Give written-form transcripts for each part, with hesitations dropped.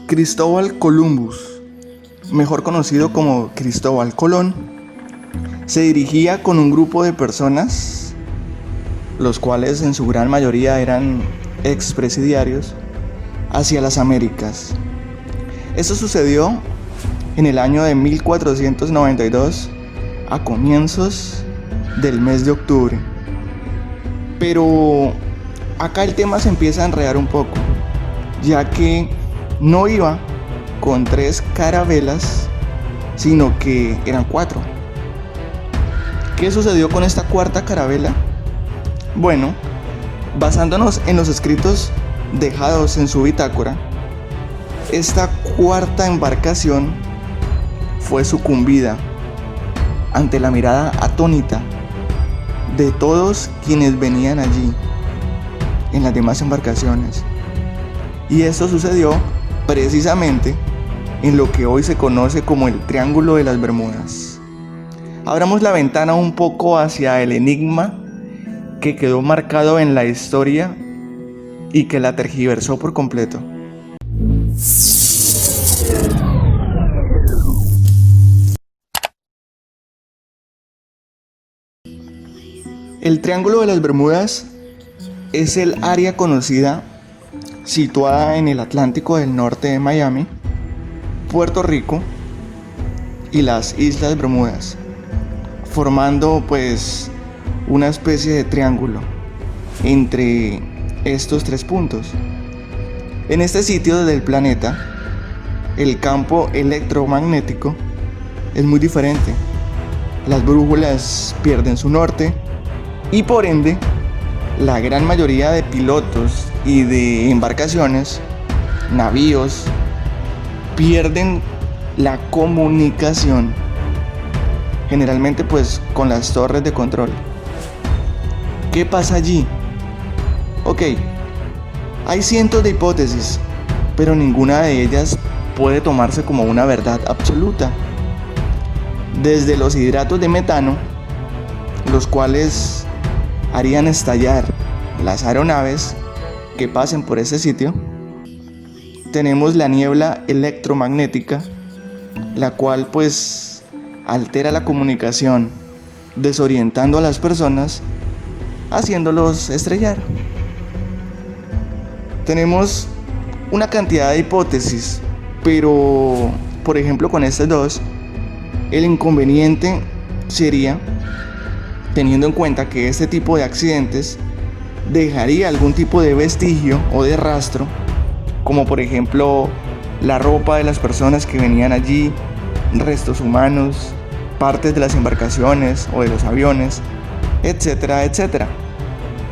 Cristóbal Columbus, mejor conocido como Cristóbal Colón, se dirigía con un grupo de personas, los cuales en su gran mayoría eran expresidiarios, hacia las Américas. Esto sucedió en el año de 1492, a comienzos del mes de octubre. Pero acá el tema se empieza a enredar un poco, ya que no iba con 3 carabelas, sino que eran 4. ¿Qué sucedió con esta cuarta carabela? Bueno, basándonos en los escritos dejados en su bitácora, esta cuarta embarcación fue sucumbida ante la mirada atónita de todos quienes venían allí en las demás embarcaciones. Y esto sucedió precisamente en lo que hoy se conoce como el Triángulo de las Bermudas. Abramos la ventana un poco hacia el enigma que quedó marcado en la historia y que la tergiversó por completo. El Triángulo de las Bermudas es el área conocida situada en el Atlántico del norte de Miami, Puerto Rico y las Islas Bermudas, formando pues una especie de triángulo entre estos 3 puntos. En este sitio del planeta, el campo electromagnético es muy diferente. Las brújulas pierden su norte y por ende, la gran mayoría de pilotos y de embarcaciones, navíos, pierden la comunicación, generalmente pues con las torres de control. ¿Qué pasa allí? Ok, hay cientos de hipótesis, pero ninguna de ellas puede tomarse como una verdad absoluta. Desde los hidratos de metano, los cuales harían estallar las aeronaves que pasen por ese sitio, tenemos la niebla electromagnética, la cual pues altera la comunicación, desorientando a las personas, haciéndolos estrellar. Tenemos una cantidad de hipótesis, pero por ejemplo con estas 2, el inconveniente sería, teniendo en cuenta que este tipo de accidentes dejaría algún tipo de vestigio o de rastro, como por ejemplo la ropa de las personas que venían allí, restos humanos, partes de las embarcaciones o de los aviones, etcétera, etcétera.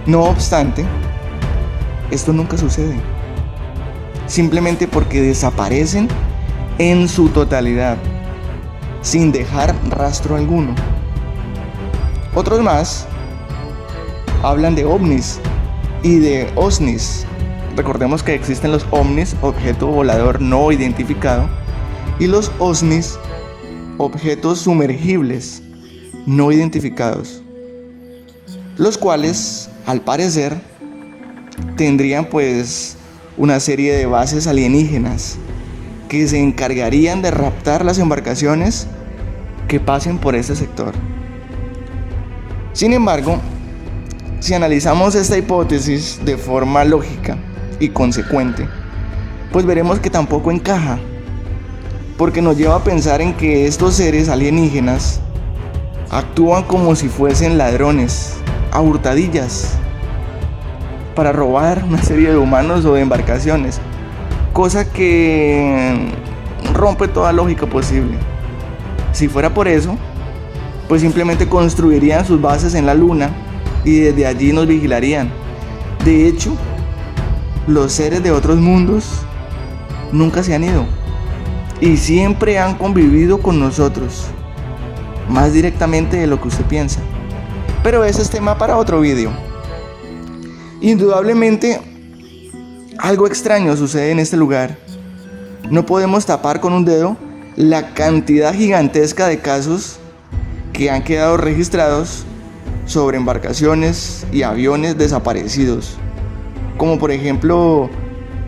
No obstante, esto nunca sucede, simplemente porque desaparecen en su totalidad, sin dejar rastro alguno. Otros más hablan de ovnis y de OSNIs. Recordemos que existen los ovnis, objeto volador no identificado, y los OSNIs, objetos sumergibles no identificados, los cuales, al parecer, tendrían pues una serie de bases alienígenas que se encargarían de raptar las embarcaciones que pasen por ese sector. Sin embargo, si analizamos esta hipótesis de forma lógica y consecuente, pues veremos que tampoco encaja, porque nos lleva a pensar en que estos seres alienígenas actúan como si fuesen ladrones, a hurtadillas, para robar una serie de humanos o de embarcaciones, cosa que rompe toda lógica posible. Si fuera por eso, pues simplemente construirían sus bases en la luna y desde allí nos vigilarían. De hecho, los seres de otros mundos nunca se han ido y siempre han convivido con nosotros, más directamente de lo que usted piensa. Pero ese es tema para otro video. Indudablemente, algo extraño sucede en este lugar. No podemos tapar con un dedo la cantidad gigantesca de casos que han quedado registrados sobre embarcaciones y aviones desaparecidos, como por ejemplo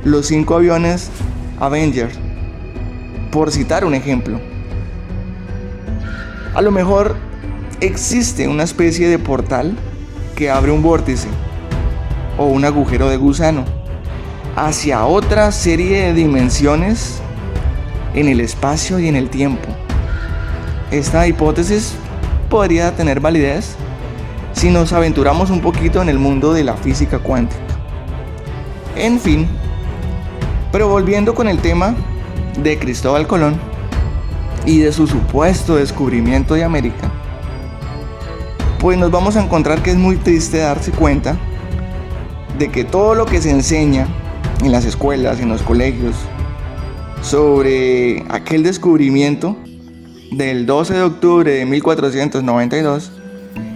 los 5 aviones Avengers, por citar un ejemplo. A lo mejor existe una especie de portal que abre un vórtice o un agujero de gusano hacia otra serie de dimensiones en el espacio y en el tiempo. Esta hipótesis podría tener validez si nos aventuramos un poquito en el mundo de la física cuántica. En fin, pero volviendo con el tema de Cristóbal Colón y de su supuesto descubrimiento de América, pues nos vamos a encontrar que es muy triste darse cuenta de que todo lo que se enseña en las escuelas, en los colegios, sobre aquel descubrimiento del 12 de octubre de 1492,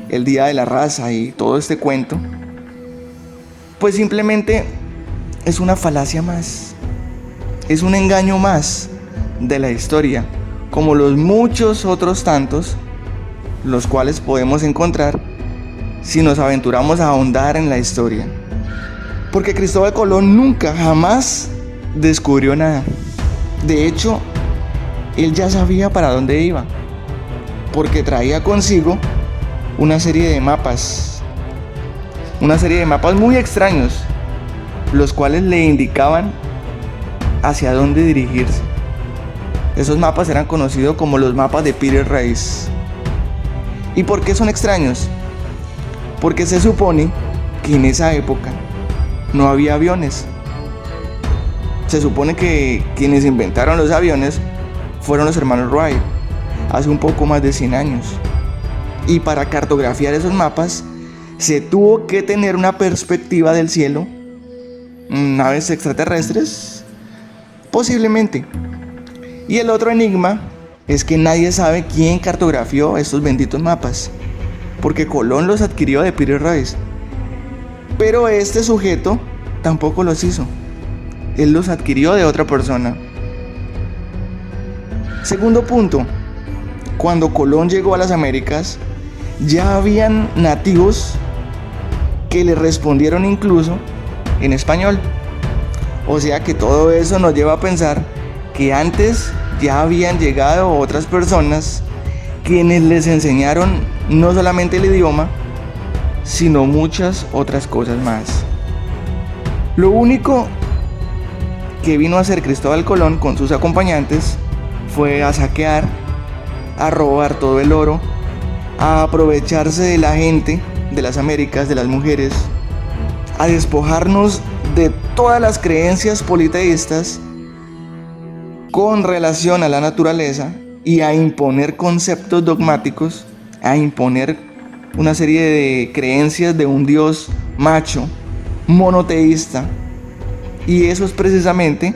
el Día de la Raza y todo este cuento, pues simplemente es una falacia más, es un engaño más de la historia, como los muchos otros tantos, los cuales podemos encontrar si nos aventuramos a ahondar en la historia. Porque Cristóbal Colón nunca, jamás descubrió nada. De hecho, él ya sabía para dónde iba, porque traía consigo una serie de mapas muy extraños, los cuales le indicaban hacia dónde dirigirse. Esos mapas eran conocidos como los mapas de Peter Reis. ¿Y por qué son extraños? Porque se supone que en esa época no había aviones. Se supone que quienes inventaron los aviones fueron los hermanos Wright hace un poco más de 100 años. Y para cartografiar esos mapas se tuvo que tener una perspectiva del cielo, naves extraterrestres, posiblemente. Y el otro enigma es que nadie sabe quién cartografió estos benditos mapas, porque Colón los adquirió de Peter Reis, pero este sujeto tampoco los hizo. Él los adquirió de otra persona. Segundo punto, cuando Colón llegó a las Américas, ya habían nativos que le respondieron incluso en español. O sea que todo eso nos lleva a pensar que antes ya habían llegado otras personas quienes les enseñaron no solamente el idioma, sino muchas otras cosas más. Lo único que vino a hacer Cristóbal Colón con sus acompañantes fue a saquear, a robar todo el oro, a aprovecharse de la gente, de las Américas, de las mujeres, a despojarnos de todas las creencias politeístas con relación a la naturaleza y a imponer conceptos dogmáticos, a imponer una serie de creencias de un Dios macho, monoteísta. Y eso es precisamente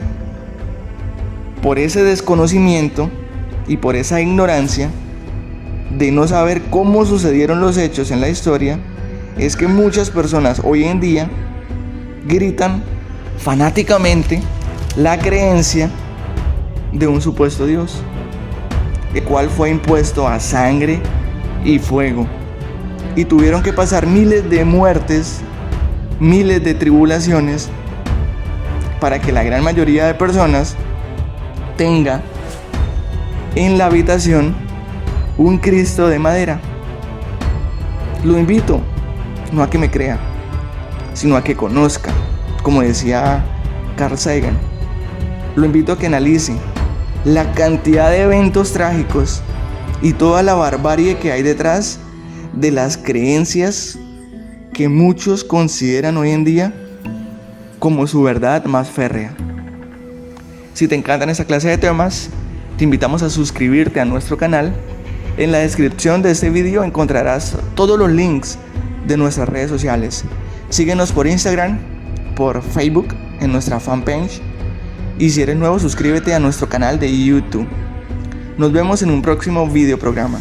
por ese desconocimiento y por esa ignorancia de no saber cómo sucedieron los hechos en la historia, es que muchas personas hoy en día gritan fanáticamente la creencia de un supuesto Dios, el cual fue impuesto a sangre y fuego, y tuvieron que pasar miles de muertes, miles de tribulaciones, para que la gran mayoría de personas tenga en la habitación un Cristo de madera. Lo invito no a que me crea, sino a que conozca, como decía Carl Sagan. Lo invito a que analice la cantidad de eventos trágicos y toda la barbarie que hay detrás de las creencias que muchos consideran hoy en día como su verdad más férrea. Si te encantan esta clase de temas, te invitamos a suscribirte a nuestro canal. En la descripción de este video encontrarás todos los links de nuestras redes sociales. Síguenos por Instagram, por Facebook, en nuestra fanpage. Y si eres nuevo, suscríbete a nuestro canal de YouTube. Nos vemos en un próximo video programa.